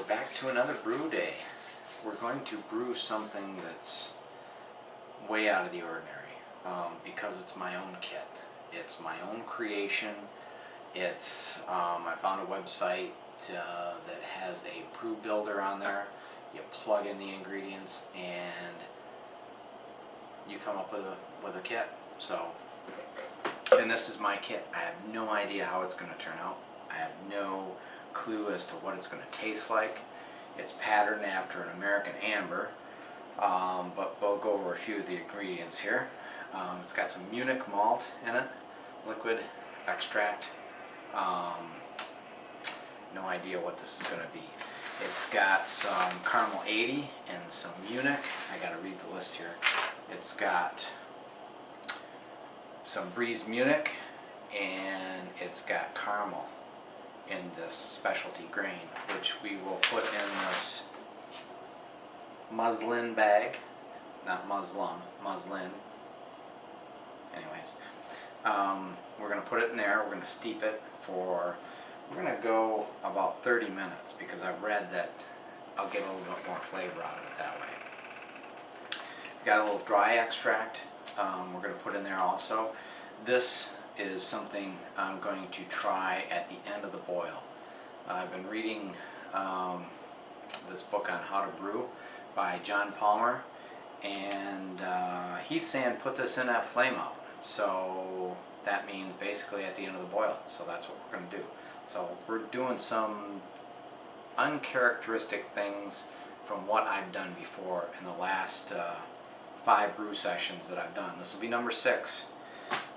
back to another brew day. We're going to brew something that's way out of the ordinary because it's my own kit. It's my own creation. It's I found a website that has a brew builder on there. You plug in the ingredients and you come up with a kit. So, and this is my kit. I have no idea how it's going to turn out. I have no clue as to what it's going to taste like. It's patterned after an American Amber, but we'll go over a few of the ingredients here. It's got some Munich malt in it, liquid extract. No idea what this is going to be. It's got some Caramel 80 and some Munich. I got to read the list here. It's got some Breeze Munich, and it's got caramel in this specialty grain, which we will put in this muslin bag, not muslin, muslin. Anyways, we're going to put it in there. We're going to steep it for, we're going to go about 30 minutes because I've read that I'll get a little bit more flavor out of it that way. Got a little dry extract we're going to put in there also. This is something I'm going to try at the end of the boil. I've been reading this book on how to brew by John Palmer, and he's saying put this in at flame out. So that means basically at the end of the boil. So that's what we're going to do. So we're doing some uncharacteristic things from what I've done before in the last 5 brew sessions that I've done. This will be number 6.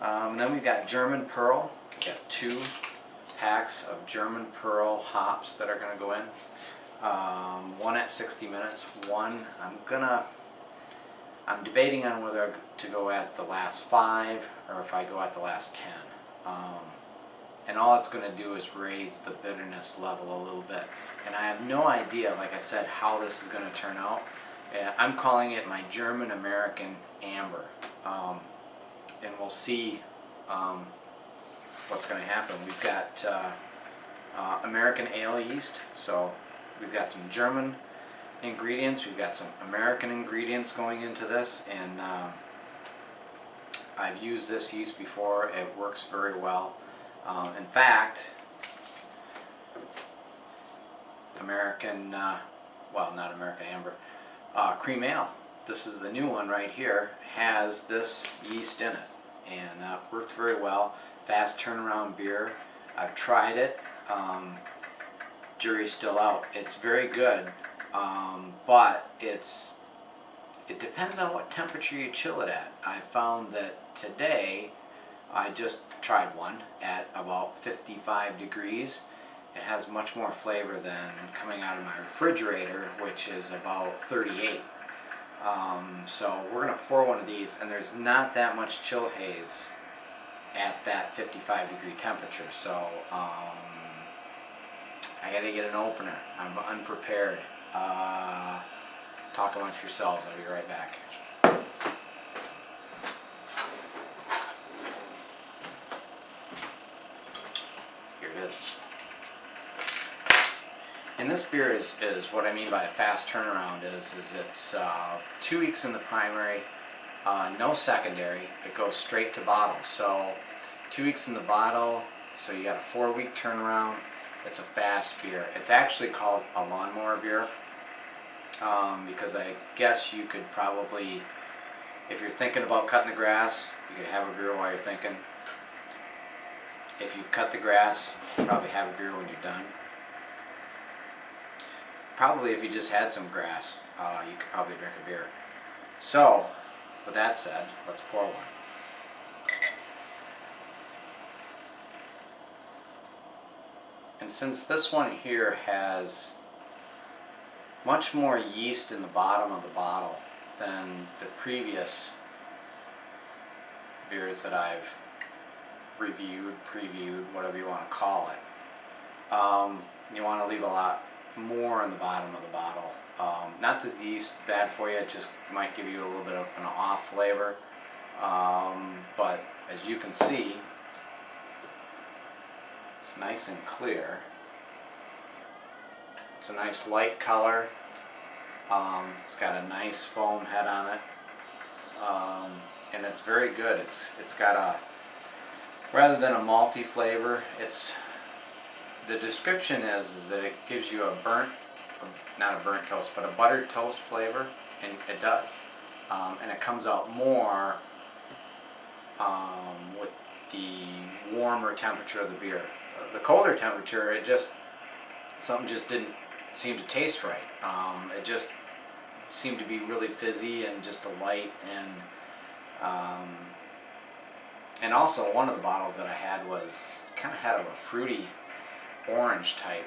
Then we've got German Pearl. We've got 2 packs of German Pearl hops that are going to go in. One at 60 minutes. One I'm debating on whether to go at the last 5 or if I go at the last 10. And all it's going to do is raise the bitterness level a little bit. And I have no idea, like I said, how this is going to turn out. I'm calling it my German-American Amber. And we'll see what's going to happen. We've got American ale yeast, so we've got some German ingredients, we've got some American ingredients going into this, and I've used this yeast before. It works very well. In fact, American, well, not American Amber, Cream Ale. This is the new one right here, has this yeast in it, and worked very well. Fast turnaround beer. I've tried it. Jury's still out. It's very good, but it depends on what temperature you chill it at. I found that today I just tried one at about 55 degrees. It has much more flavor than coming out of my refrigerator, which is about 38. So we're going to pour one of these, and there's not that much chill haze at that 55 degree temperature. So I got to get an opener. I'm unprepared. Talk amongst yourselves. I'll be right back. Here it is. And this beer is what I mean by a fast turnaround is it's 2 weeks in the primary, no secondary. It goes straight to bottle. So 2 weeks in the bottle, so you got a 4-week turnaround. It's a fast beer. It's actually called a lawnmower beer because I guess you could probably, if you're thinking about cutting the grass, you could have a beer while you're thinking. If you've cut the grass, probably have a beer when you're done. Probably if you just had some grass, you could probably drink a beer. So, with that said, let's pour one. And since this one here has much more yeast in the bottom of the bottle than the previous beers that I've reviewed, previewed, whatever you want to call it, you want to leave a lot more in the bottom of the bottle. Not that the yeast is bad for you, it just might give you a little bit of an off flavor. But as you can see, it's nice and clear. It's a nice light color. It's got a nice foam head on it, and it's very good. It's got a, rather than a malty flavor, the description is that it gives you a not a burnt toast, but a buttered toast flavor, and it does. And it comes out more with the warmer temperature of the beer. The colder temperature, something just didn't seem to taste right. It just seemed to be really fizzy and just a light, and also one of the bottles that I had was kind of had a fruity orange type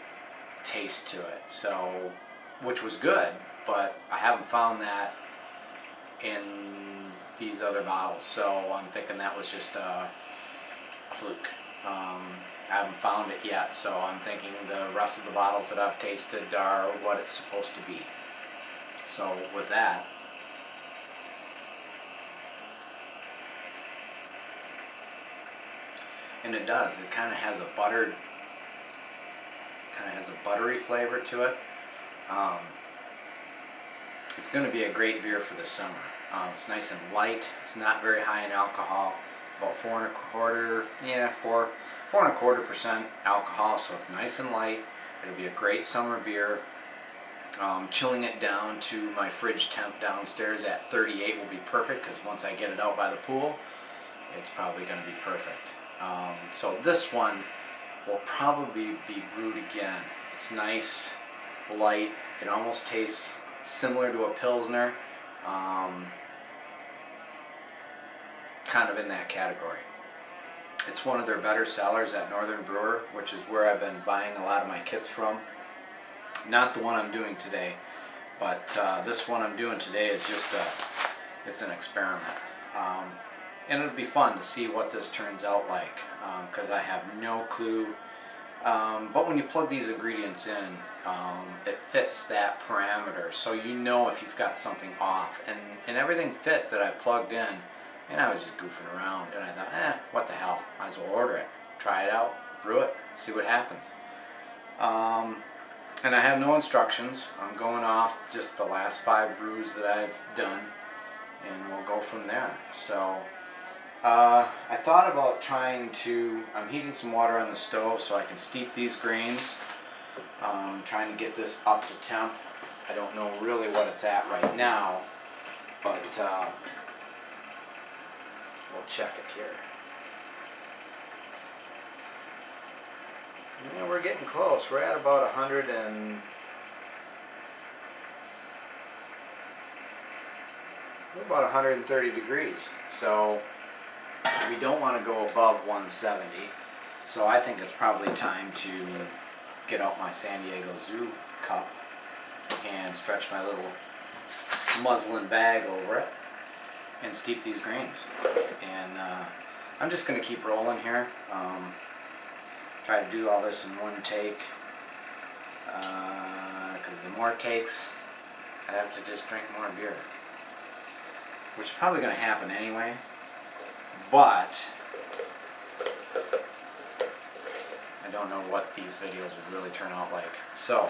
taste to it, so, which was good, but I haven't found that in these other bottles, so I'm thinking that was just a fluke. I haven't found it yet, so I'm thinking the rest of the bottles that I've tasted are what it's supposed to be. So with that, and it does, it kind of has a buttery flavor to it. It's going to be a great beer for the summer. It's nice and light. It's not very high in alcohol, about 4.25% alcohol, so it's nice and light. It'll be a great summer beer. Chilling it down to my fridge temp downstairs at 38 will be perfect, because once I get it out by the pool, it's probably going to be perfect. So this one will probably be brewed again. It's nice, light. It almost tastes similar to a Pilsner, kind of in that category. It's one of their better sellers at Northern Brewer, which is where I've been buying a lot of my kits from. Not the one I'm doing today, but this one I'm doing today is just it's an experiment. And it'll be fun to see what this turns out like, because I have no clue. But when you plug these ingredients in, it fits that parameter, so you know if you've got something off. And everything fit that I plugged in, and I was just goofing around, and I thought, what the hell, might as well order it, try it out, brew it, see what happens. And I have no instructions. I'm going off just the last 5 brews that I've done, and we'll go from there. So I thought about I'm heating some water on the stove so I can steep these grains. Trying to get this up to temp. I don't know really what it's at right now, but we'll check it here. Yeah, we're getting close. We're at about 130 degrees. So we don't want to go above 170. So I think it's probably time to get out my San Diego Zoo cup and stretch my little muslin bag over it and steep these grains. And I'm just going to keep rolling here. Try to do all this in one take, because the more takes, I'd have to just drink more beer, which is probably going to happen anyway, but I don't know what these videos would really turn out like. So,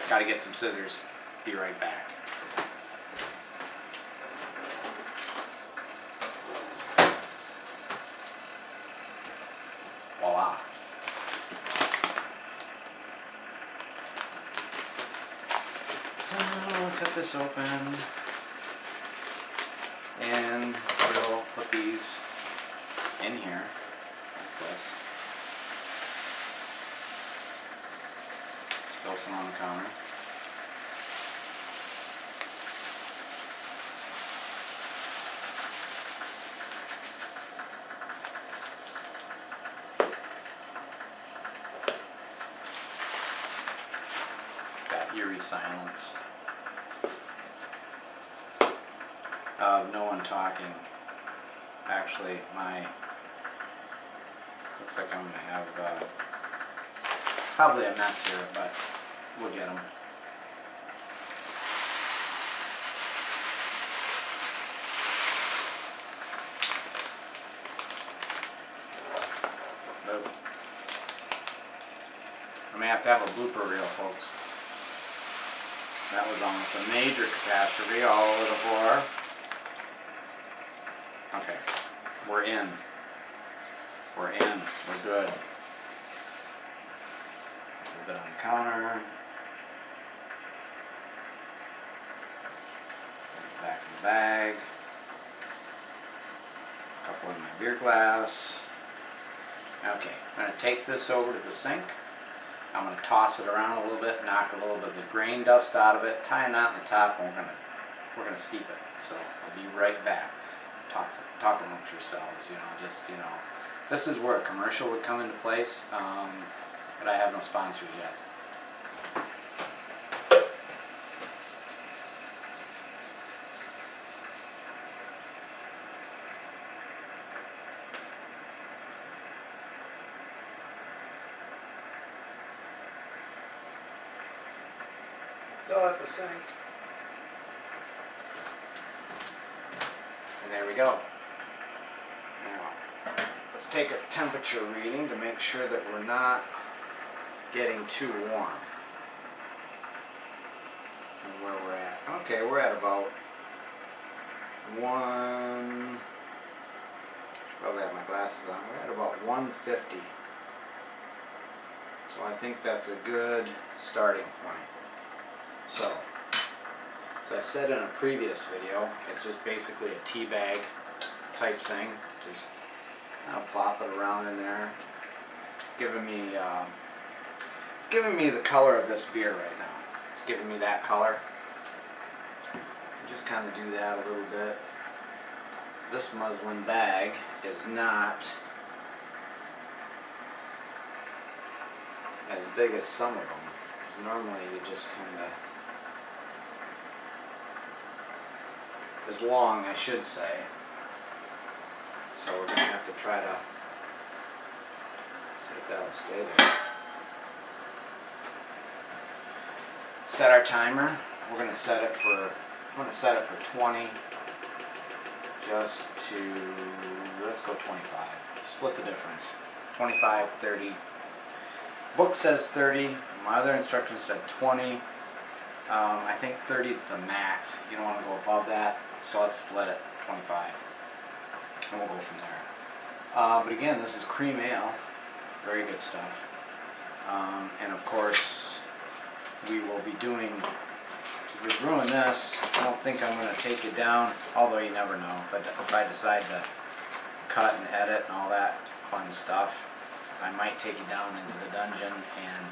gotta get some scissors. Be right back. Voila. So, we'll cut this open, and we'll put these in here like this. Spill some on the counter. That eerie silence of no one talking. Actually, looks like I'm going to have probably a mess here, but we'll get them. I'm have to have a blooper reel, folks. That was almost a major catastrophe all over the floor. Okay, we're in. We're in. We're good. A little bit on the counter. Back in the bag. A couple in my beer glass. Okay, I'm going to take this over to the sink. I'm going to toss it around a little bit, knock a little bit of the grain dust out of it, tie a knot in the top, and we're going to steep it. So I'll be right back. Talk amongst yourselves, this is where a commercial would come into place, but I have no sponsors yet. Still at the sink. And there we go. Now, let's take a temperature reading to make sure that we're not getting too warm. And where we're at. Okay, we're at about probably have my glasses on. We're at about 150. So I think that's a good starting point. So, as I said in a previous video, it's just basically a tea bag type thing. Just I'll plop it around in there. It's giving me the color of this beer right now. It's giving me that color. Just kind of do that a little bit. This muslin bag is not as big as some of them. Because normally you just kind of as long, I should say. So we're going to have to try to see if that'll stay there. Set our timer. We're going to set it for 20. Just to, let's go 25. Split the difference. 25, 30. Book says 30. My other instructions said 20. I think 30 is the max. You don't want to go above that. So let's split it, 25. And we'll go from there. But again, this is cream ale. Very good stuff. And of course, we will be doing, if we're brewing this, I don't think I'm going to take it down, although you never know. If I decide to cut and edit and all that fun stuff, I might take you down into the dungeon and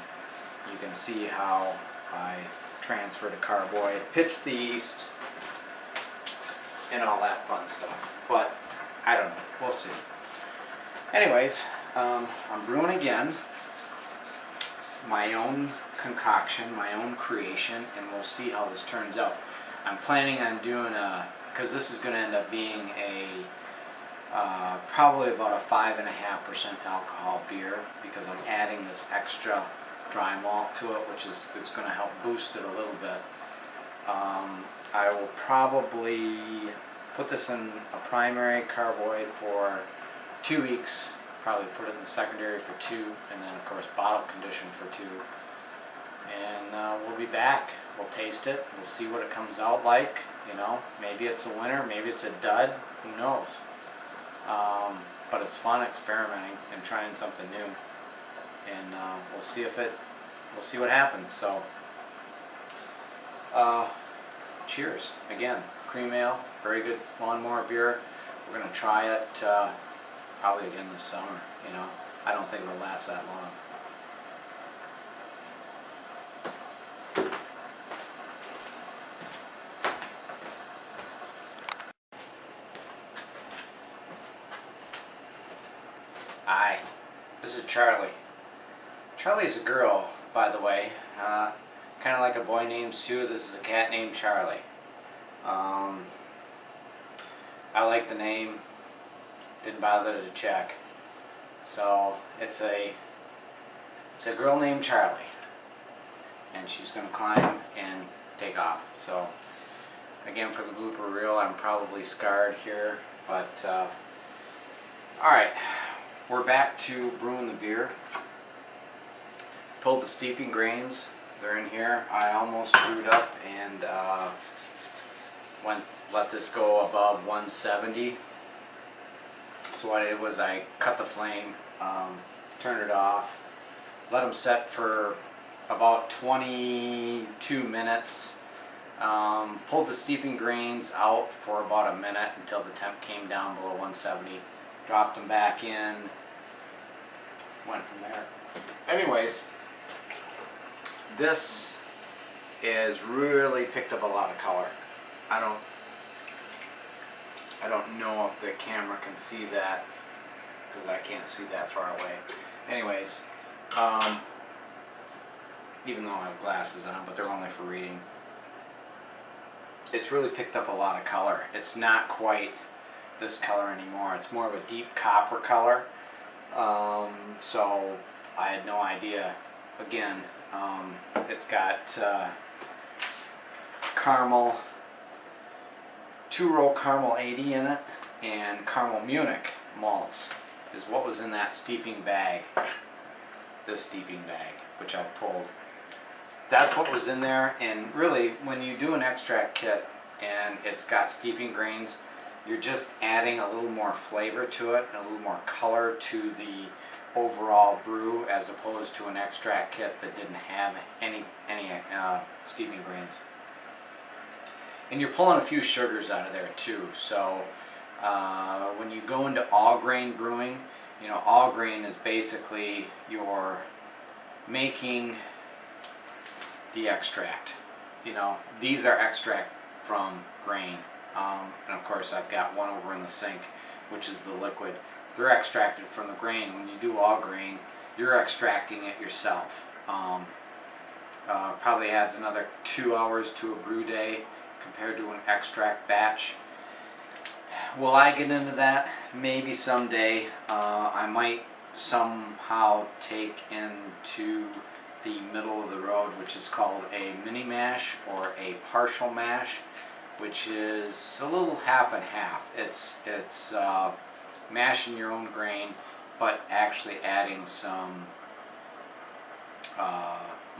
you can see how I transfer to carboy, pitch the yeast, and all that fun stuff. But I don't know. We'll see. Anyways, I'm brewing again. My own concoction, my own creation, and we'll see how this turns out. I'm planning on doing because this is going to end up being probably about a 5.5% alcohol beer, because I'm adding this extra dry malt to it, which is going to help boost it a little bit. I will probably put this in a primary carboy for 2 weeks, probably put it in the secondary for 2, and then of course bottle condition for 2. And we'll be back. We'll taste it. We'll see what it comes out like. Maybe it's a winner, maybe it's a dud. Who knows? But it's fun experimenting and trying something new. And we'll see what happens. So, cheers again. Cream ale, very good lawnmower beer. We're gonna try it probably again this summer. I don't think it'll last that long. Hi, this is Charlie. Charlie's a girl, by the way. Kind of like a boy named Sue. This is a cat named Charlie. I like the name. Didn't bother to check. So it's a girl named Charlie, and she's gonna climb and take off. So again, for the blooper reel, I'm probably scarred here, but all right, we're back to brewing the beer. pulled the steeping grains. They're in here. I almost screwed up and let this go above 170. So what I did was I cut the flame, turned it off, let them set for about 22 minutes. Pulled the steeping grains out for about a minute until the temp came down below 170. Dropped them back in. Went from there. Anyways, this is really picked up a lot of color. I don't know if the camera can see that because I can't see that far away. Anyways, even though I have glasses on, but they're only for reading. It's really picked up a lot of color. It's not quite this color anymore. It's more of a deep copper color. So I had no idea. Again, it's got caramel, 2-row caramel 80 in it, and caramel Munich malts is what was in that steeping bag. This steeping bag, which I pulled. That's what was in there. And really, when you do an extract kit and it's got steeping grains, you're just adding a little more flavor to it and a little more color to the overall brew, as opposed to an extract kit that didn't have any steeping grains. And you're pulling a few sugars out of there too. So when you go into all grain brewing, you know, all grain is basically you're making the extract. You know, these are extract from grain. And of course I've got one over in the sink, which is the liquid. They're extracted from the grain. When you do all grain, you're extracting it yourself. Probably adds another 2 hours to a brew day compared to an extract batch. Will I get into that? Maybe someday. I might somehow take into the middle of the road, which is called a mini mash or a partial mash, which is a little half and half. It's mashing your own grain, but actually adding some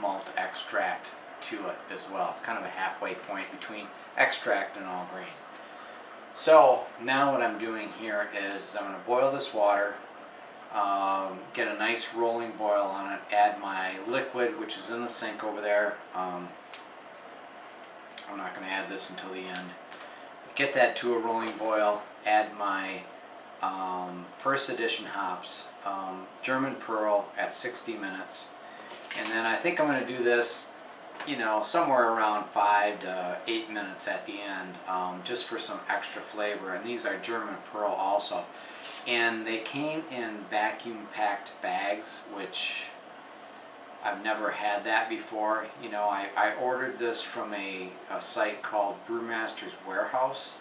malt extract to it as well. It's kind of a halfway point between extract and all grain. So now what I'm doing here is I'm going to boil this water, get a nice rolling boil on it, add my liquid, which is in the sink over there. I'm not going to add this until the end. Get that to a rolling boil, add my first edition hops, German Pearl at 60 minutes, and then I think I'm going to do this, you know, somewhere around 5 to 8 minutes at the end, just for some extra flavor. And these are German Pearl also, and they came in vacuum packed bags, which I've never had that before. You know, I ordered this from a site called Brewmaster's Warehouse,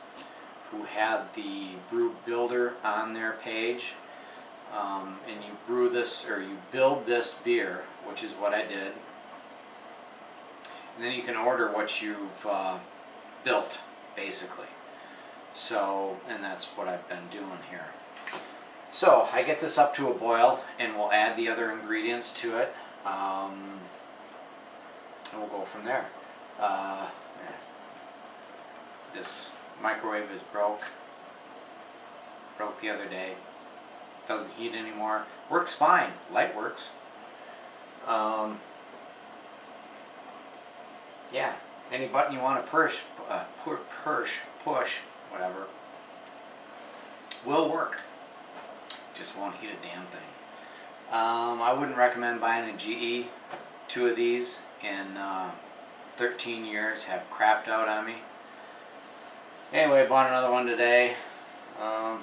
who had the brew builder on their page, and you brew this, or you build this beer, which is what I did, and then you can order what you've built, basically. So, and that's what I've been doing here. So I get this up to a boil, and we'll add the other ingredients to it, and we'll go from there. This microwave is broke the other day. Doesn't heat anymore. Works fine. Light works. Yeah, any button you want to push, whatever, will work. Just won't heat a damn thing. I wouldn't recommend buying a GE. 2 of these in 13 years have crapped out on me. Anyway, bought another one today.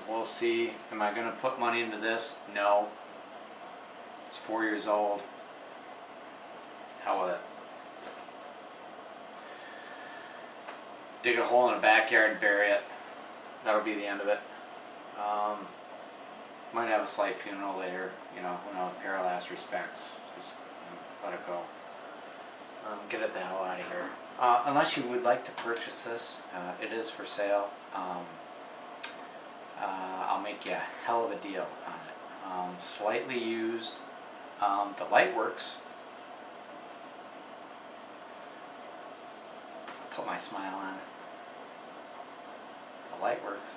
We'll see. Am I going to put money into this? No. It's 4 years old. Hell with it. Dig a hole in the backyard and bury it. That'll be the end of it. Might have a slight funeral later, you know, when I pay our last respects. Just let it go. Get it the hell out of here. Unless you would like to purchase this, it is for sale. I'll make you a hell of a deal on it. Slightly used. The light works. put my smile on. The light works.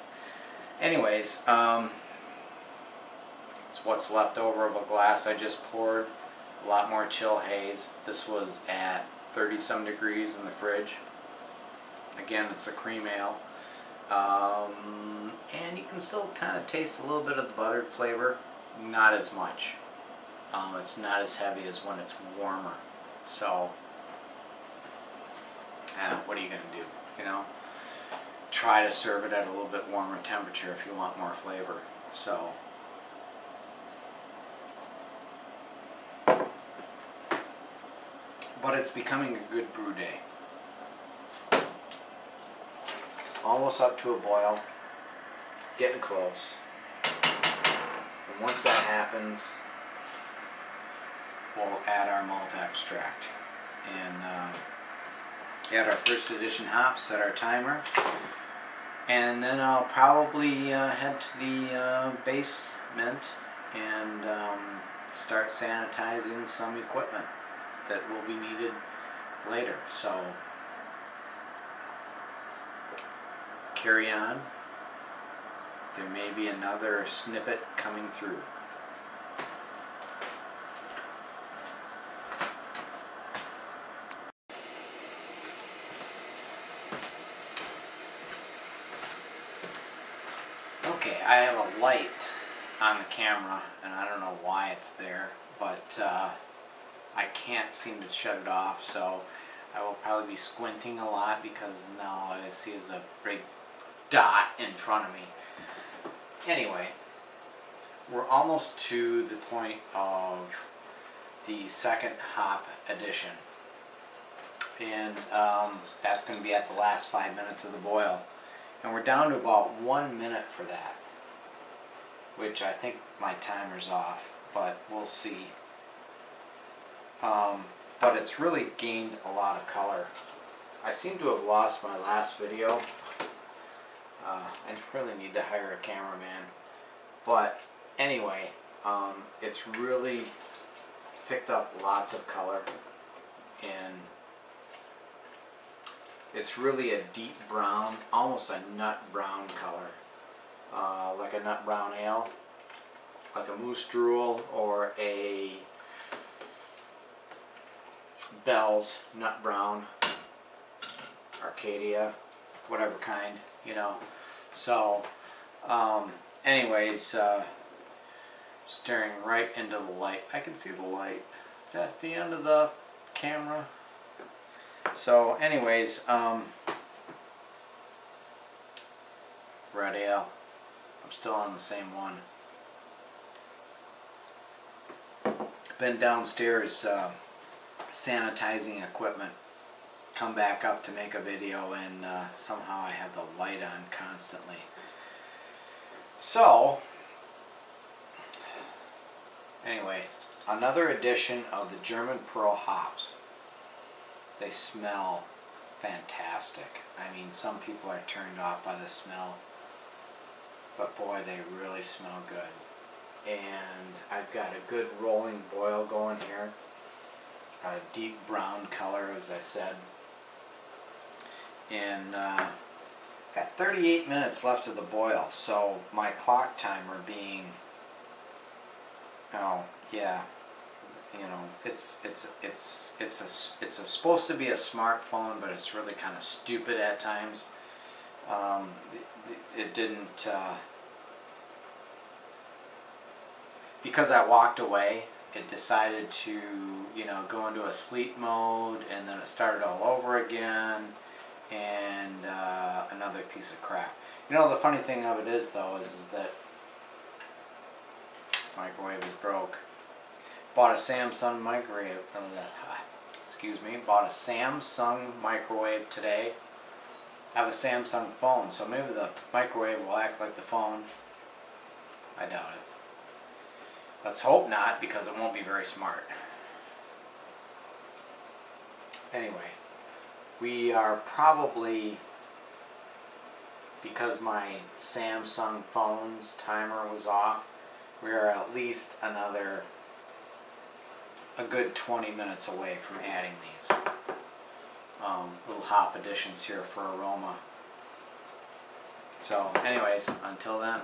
Anyways, it's what's left over of a glass I just poured. A lot more chill haze. This was at 30-some degrees in the fridge. Again, it's a cream ale. And you can still kind of taste a little bit of the buttered flavor. Not as much. It's not as heavy as when it's warmer. So, what are you going to do? You know? Try to serve it at a little bit warmer temperature if you want more flavor. So, but it's becoming a good brew day. Almost up to a boil. Getting close. And once that happens, we'll add our malt extract. And add our first edition hops, set our timer. And then I'll probably head to the basement and start sanitizing some equipment that will be needed later. So carry on. There may be another snippet coming through. Okay, I have a light on the camera, and I don't know why it's there, but I can't seem to shut it off, so I will probably be squinting a lot because now all I see is a big dot in front of me. Anyway, we're almost to the point of the second hop addition, and that's going to be at the last 5 minutes of the boil. And we're down to about 1 minute for that, which I think my timer's off, but we'll see. But it's really gained a lot of color. I seem to have lost my last video. I really need to hire a cameraman. But anyway, it's really picked up lots of color, and it's really a deep brown, almost a nut brown color, like a nut brown ale, like a Moose Drool or a Bell's nut brown, Arcadia, whatever kind, you know. So, anyways, staring right into the light. I can see the light. It's at the end of the camera. So, anyways, Red Ale. I'm still on the same one. Been downstairs sanitizing equipment. Come back up to make a video, and somehow I have the light on constantly. So, anyway, another edition of the German Pearl hops. They smell fantastic. I mean, some people are turned off by the smell, but boy, they really smell good. And I've got a good rolling boil going here. A deep brown color, as I said. And got 38 minutes left of the boil, so my clock timer being, oh yeah, you know, it's supposed to be a smartphone, but it's really kind of stupid at times. It didn't, because I walked away, it decided to, you know, go into a sleep mode, and then it started all over again, and another piece of crap. You know, the funny thing of it is, though, is that microwave is broke. Bought a Samsung microwave, bought a Samsung microwave today. I have a Samsung phone, so maybe the microwave will act like the phone. I doubt it. Let's hope not, because it won't be very smart. Anyway, we are probably, because my Samsung phone's timer was off, we are at least a good 20 minutes away from adding these. little hop additions here for aroma. So anyways, until then.